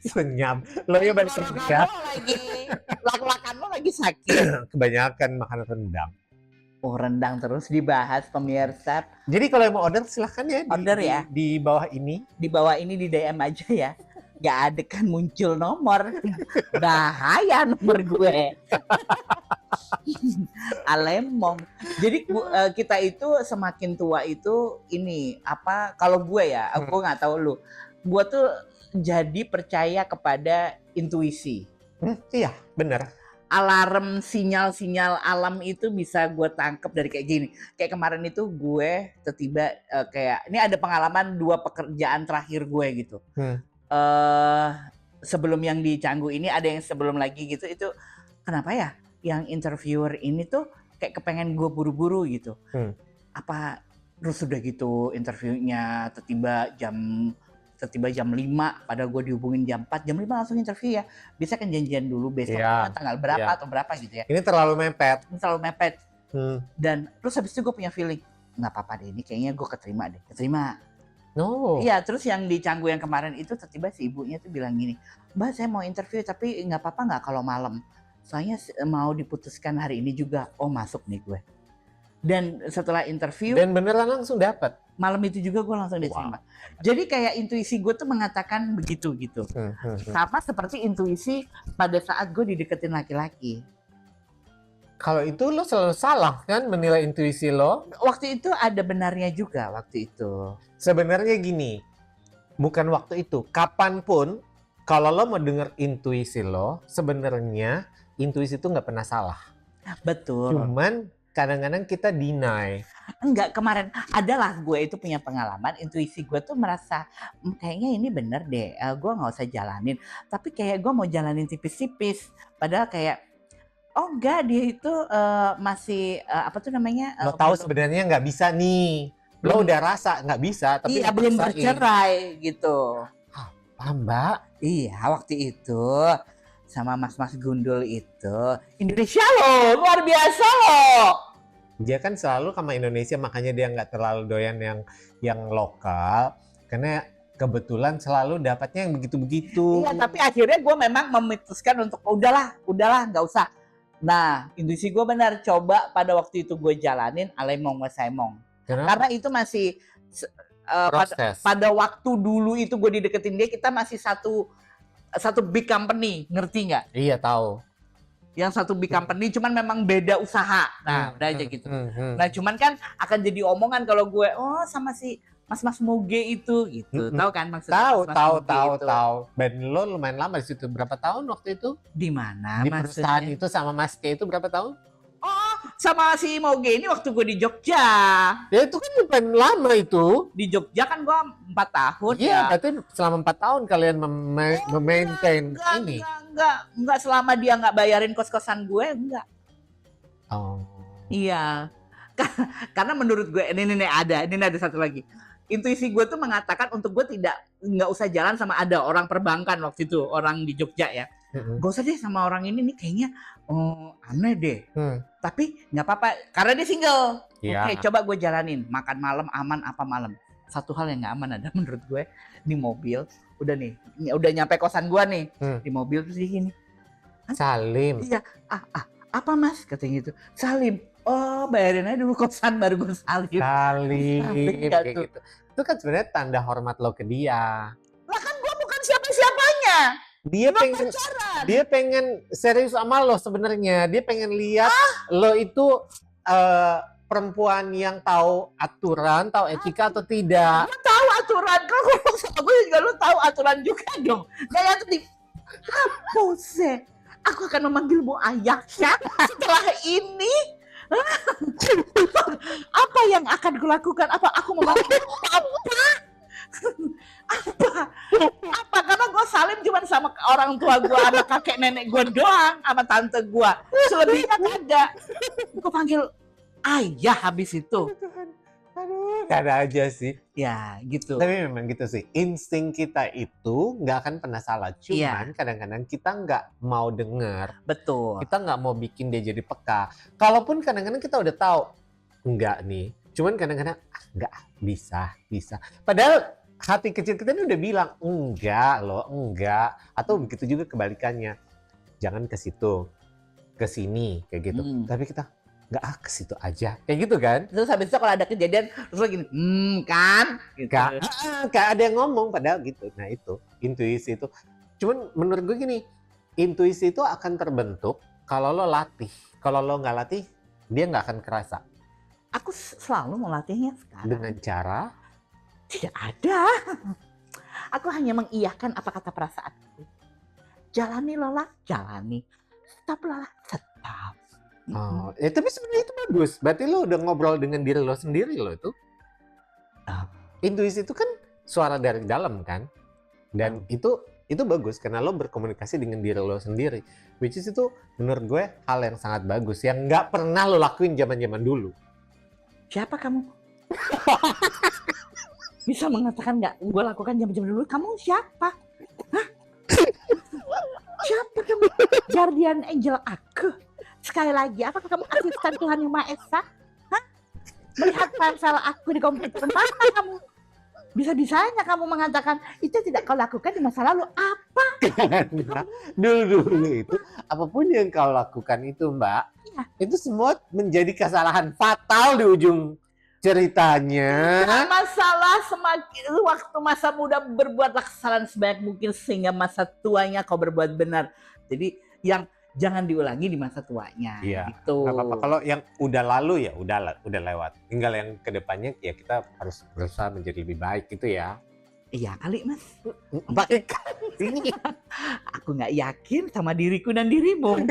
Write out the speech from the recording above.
Senyap. Lo ya balik senyap. lagi, lak-lakan lo lagi sakit. Kebanyakan makan rendang. Oh, rendang terus dibahas pemirsa. Jadi kalau yang mau order silahkan ya. Order ya. Di bawah ini. Di bawah ini di DM aja ya. Gak ada kan muncul nomor. Bahaya nomor gue. Alemong. Jadi kita itu semakin tua itu ini apa? Kalau gue ya, aku nggak tahu lu. Gue tuh jadi percaya kepada intuisi. Iya, benar. Alarm sinyal-sinyal alam itu bisa gue tangkep dari kayak gini. Kayak kemarin itu gue tiba-tiba kayak ini ada pengalaman 2 pekerjaan terakhir gue gitu. Sebelum yang di Canggu ini ada yang sebelum lagi gitu, itu kenapa ya yang interviewer ini tuh kayak kepengen gue buru-buru gitu. Apa terus udah gitu interviewnya tiba-tiba jam 5, padahal gue dihubungin jam 4, jam 5 langsung interview ya. Bisa kan janjian dulu besok tanggal berapa atau berapa gitu ya. Ini terlalu mepet. Dan terus habis itu gue punya feeling, nggak apa-apa deh, ini kayaknya gue keterima. No. Iya, terus yang di Canggu yang kemarin itu tiba-tiba si ibunya tuh bilang gini, Mbak saya mau interview tapi nggak apa-apa nggak kalau malam? Soalnya mau diputuskan hari ini juga. Oh masuk nih gue. Dan setelah interview. Dan beneran langsung dapat. Malam itu juga gue langsung diterima. Wow. Jadi kayak intuisi gue tuh mengatakan begitu gitu. Sama seperti intuisi pada saat gue dideketin laki-laki. Kalau itu lo selalu salah kan menilai intuisi lo? Waktu itu ada benarnya juga waktu itu. Sebenarnya gini, bukan waktu itu, kapanpun kalau lo mau denger intuisi lo, sebenarnya intuisi itu nggak pernah salah. Betul. Cuman kadang-kadang kita deny. Enggak, kemarin adalah gue itu punya pengalaman, intuisi gue tuh merasa kayaknya ini bener deh, gue nggak usah jalanin. Tapi kayak gue mau jalanin tipis-tipis, padahal kayak oh enggak, dia itu masih apa tuh namanya? Lo tahu sebenarnya nggak bisa nih. Lo udah rasa nggak bisa, tapi iya belum bercerai gitu. Apa Mbak? Iya waktu itu sama mas-mas gundul itu, Indonesia loh, luar biasa loh. Dia kan selalu sama Indonesia, makanya dia nggak terlalu doyan yang lokal, karena kebetulan selalu dapatnya yang begitu-begitu. Iya, tapi akhirnya gue memang memutuskan untuk udahlah nggak usah. Nah, intuisi gue benar, coba pada waktu itu gue jalanin alemong wesaimong. Karena itu masih pada waktu dulu itu gue dideketin dia, kita masih satu big company, ngerti nggak? Iya tahu. Yang satu big company, cuman memang beda usaha. Nah, udah aja gitu. Nah, cuman kan akan jadi omongan kalau gue, oh sama si Mas Moge itu gitu. Tahu kan maksudnya? Tahu. Dan lo lumayan lama di situ. Berapa tahun waktu itu? Di mana? Di perusahaan itu sama Mas K itu berapa tahun? Oh, sama si Moge ini waktu gue di Jogja. Ya itu kan lumayan lama itu. Di Jogja kan gue 4 tahun ya. Iya, berarti selama 4 tahun kalian memaintain ini. Enggak selama dia nggak bayarin kos-kosan gue, enggak. Oh. Iya. Karena menurut gue ini ada satu lagi. Intuisi gue tuh mengatakan untuk gue nggak usah jalan sama ada orang perbankan waktu itu, orang di Jogja ya. Gak usah deh sama orang ini nih kayaknya aneh deh. Tapi nggak apa-apa karena dia single. Oke, coba gue jalanin. Makan malam aman apa malam? Satu hal yang nggak aman ada menurut gue di mobil. Udah nyampe kosan gue nih di mobil terus gini. Salim. Iya. Apa mas? Katanya gitu. Salim. Oh, bayarin aja dulu kosan baru gue salim. Salim kayak gitu. Itu kan sebenarnya tanda hormat lo ke dia. Lah kan gue bukan siapa-siapanya. Dia pengen serius sama lo sebenarnya. Dia pengen lihat lo itu perempuan yang tahu aturan, tahu etika atau tidak. Lo tahu aturan, kalau sama gue juga lo tahu aturan juga dong. Kayak tuh Bose, aku akan memanggilmu ayah ya setelah ini. Apa yang akan kulakukan? Apa aku memanggilmu apa? Karena gue salim cuma sama orang tua gue, sama kakek nenek gue doang, sama tante gue. Selebihnya ada. Gue panggil ayah habis itu. Aduh, ada aja sih. Ya gitu. Tapi memang gitu sih. Insting kita itu nggak akan pernah salah. Cuman kadang-kadang kita nggak mau dengar. Betul. Kita nggak mau bikin dia jadi peka. Kalaupun kadang-kadang kita udah tahu enggak nih. Cuman kadang-kadang nggak bisa. Padahal hati kecil kita ini udah bilang enggak loh, enggak. Atau begitu juga kebalikannya, jangan ke situ, ke sini, kayak gitu. Tapi kita nggak ke situ aja, kayak gitu kan? Terus habis itu kalau ada kejadian terus lo gini, kan? Gitu. Gak ada yang ngomong padahal gitu. Nah itu intuisi itu. Cuman menurut gue gini, intuisi itu akan terbentuk kalau lo latih. Kalau lo nggak latih, dia nggak akan kerasa. Aku selalu melatihnya sekarang. Dengan cara? Tidak ada. Aku hanya mengiyakan apa kata perasaanku. Jalani Lola, jalani. Stop Lola, stop. Oh, ya tapi sebenarnya itu bagus. Berarti lo udah ngobrol dengan diri lo sendiri lo itu. Intuisi itu kan suara dari dalam kan? Dan itu bagus karena lo berkomunikasi dengan diri lo sendiri. Which is itu menurut gue hal yang sangat bagus yang nggak pernah lo lakuin zaman-zaman dulu. Siapa kamu? Bisa mengatakan nggak gue lakukan jam-jam dulu? Kamu siapa? Hah? Siapa kamu? Guardian angel aku. Sekali lagi, apakah kamu asisten Tuhan Yang Maha Esa? Hah? Melihat file aku di komputer mana kamu? Bisa-bisanya kamu mengatakan itu tidak kau lakukan di masa lalu. Apa? Karena dulu itu apapun yang kau lakukan itu Mbak, itu semua menjadi kesalahan fatal di ujung ceritanya. Masalah semakin waktu masa muda berbuatlah kesalahan sebanyak mungkin sehingga masa tuanya kau berbuat benar. Jadi yang jangan diulangi di masa tuanya. Iya. Gitu. Gak apa-apa. Kalau yang udah lalu ya udah lewat. Tinggal yang kedepannya ya kita harus berusaha menjadi lebih baik gitu ya. Iya kali Mas. Baik. Aku nggak yakin sama diriku dan dirimu.